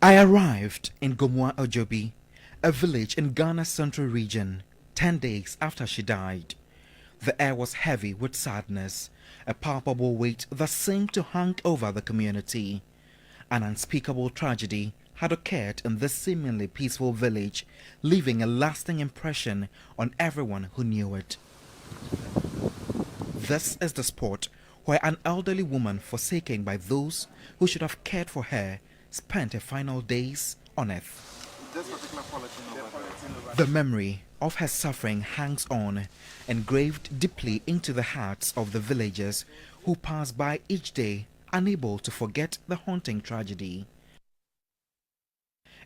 I arrived in Gomoa Ojobi, a village in Ghana's central region, 10 days after she died. The air was heavy with sadness, a palpable weight that seemed to hang over the community. An unspeakable tragedy had occurred in this seemingly peaceful village, leaving a lasting impression on everyone who knew it. This is the spot where an elderly woman forsaken by those who should have cared for her spent her final days on earth. The memory of her suffering hangs on, engraved deeply into the hearts of the villagers who pass by each day, unable to forget the haunting tragedy.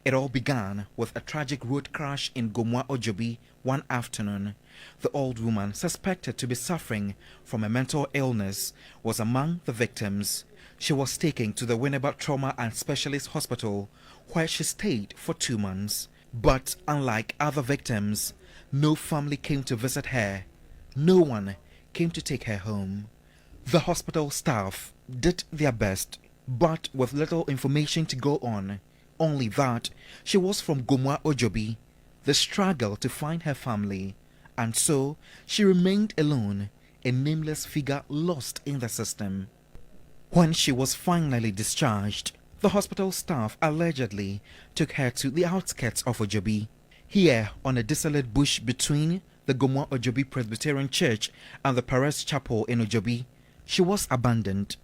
It all began with a tragic road crash in Gomoa Ojobi one afternoon. The old woman, suspected to be suffering from a mental illness, was among the victims. She was taken to the Winneba Trauma and Specialist Hospital, where she stayed for 2 months. But unlike other victims, no family came to visit her. No one came to take her home. The hospital staff did their best, but with little information to go on. Only that she was from Gomoa Ojobi, the struggle to find her family, and so she remained alone, a nameless figure lost in the system. When she was finally discharged, the hospital staff allegedly took her to the outskirts of Ojobi. Here, on a desolate bush between the Gomoa Ojobi Presbyterian Church and the Paris Chapel in Ojobi, she was abandoned.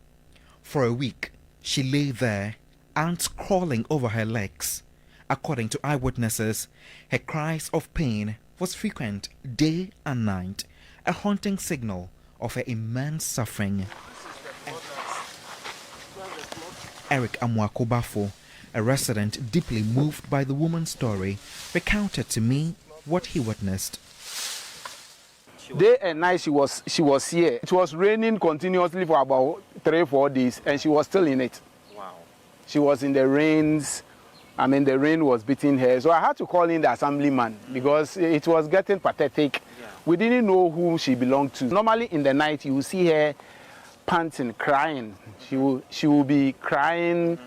For a week, she lay there, ants crawling over her legs. According to eyewitnesses, her cries of pain was frequent day and night, a haunting signal of her immense suffering. Eric Amwakobafo, a resident deeply moved by the woman's story, recounted to me what he witnessed. Day and night she was here. It was raining continuously for about 3-4 days, and she was still in it. Wow. She was in the rains. I mean, the rain was beating her. So I had to call in the assemblyman because it was getting pathetic. Yeah. We didn't know who she belonged to. Normally in the night, you will see her panting, crying. She will be crying,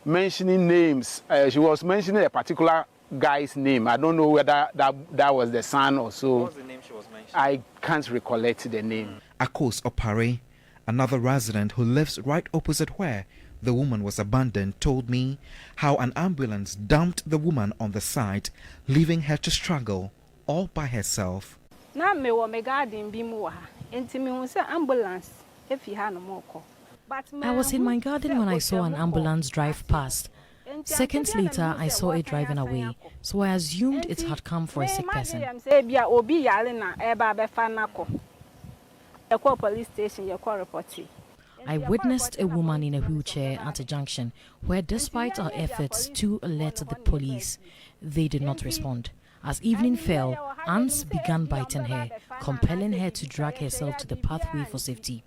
mentioning names. She was mentioning a particular guy's name. I don't know whether that was the son or so. What was the name she was mentioning? I can't recollect the name. Akos Opare, another resident who lives right opposite where the woman was abandoned, told me how an ambulance dumped the woman on the side, leaving her to struggle all by herself. I was in my garden when I saw an ambulance drive past. Seconds later, I saw it driving away, so I assumed it had come for a sick person. I witnessed a woman in a wheelchair at a junction where, despite our efforts to alert the police, they did not respond. As evening fell, ants began biting her, compelling her to drag herself to the pathway for safety.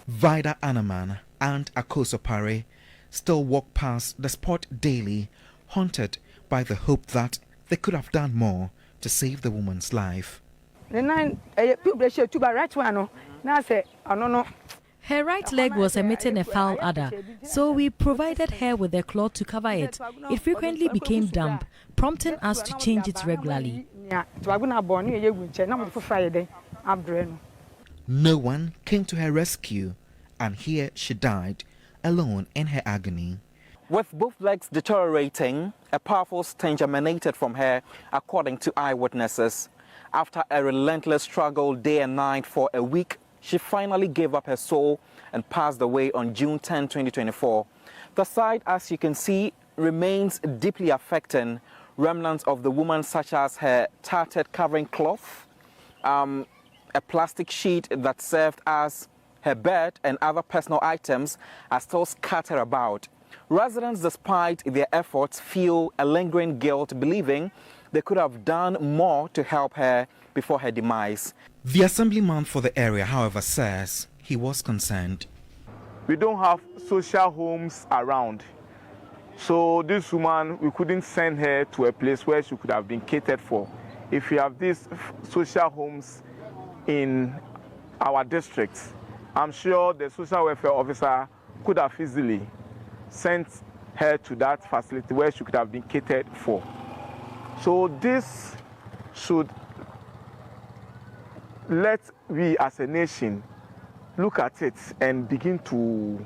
Vida Anaman and Akos Opare still walk past the spot daily, haunted by the hope that they could have done more to save the woman's life. Her right leg was emitting a foul odor, so we provided her with a cloth to cover it. It frequently became damp, prompting us to change it regularly. No one came to her rescue, and here she died, alone in her agony. With both legs deteriorating, a powerful stench emanated from her, according to eyewitnesses. After a relentless struggle day and night for a week, she finally gave up her soul and passed away on June 10, 2024. The sight, as you can see, remains deeply affecting. Remnants of the woman, such as her tattered covering cloth, a plastic sheet that served as her bed, and other personal items are still scattered about. Residents, despite their efforts, feel a lingering guilt, believing they could have done more to help her before her demise. The assemblyman for the area, however, says he was concerned. We don't have social homes around. So this woman, we couldn't send her to a place where she could have been catered for. If we have these social homes in our districts, I'm sure the social welfare officer could have easily sent her to that facility where she could have been catered for. So this should let we as a nation look at it and begin to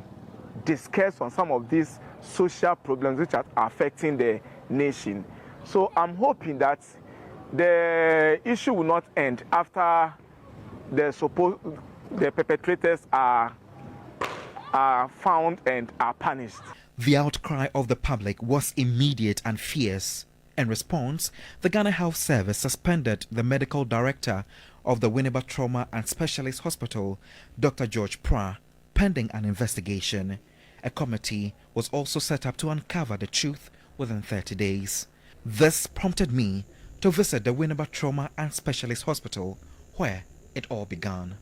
discuss on some of these social problems which are affecting the nation. So I'm hoping that the issue will not end after the perpetrators are found and are punished. The outcry of the public was immediate and fierce. In response, the Ghana Health Service suspended the medical director of the Winneba Trauma and Specialist Hospital, Dr. George Pra, pending an investigation. A committee was also set up to uncover the truth within 30 days. This prompted me to visit the Winneba Trauma and Specialist Hospital, where it all began.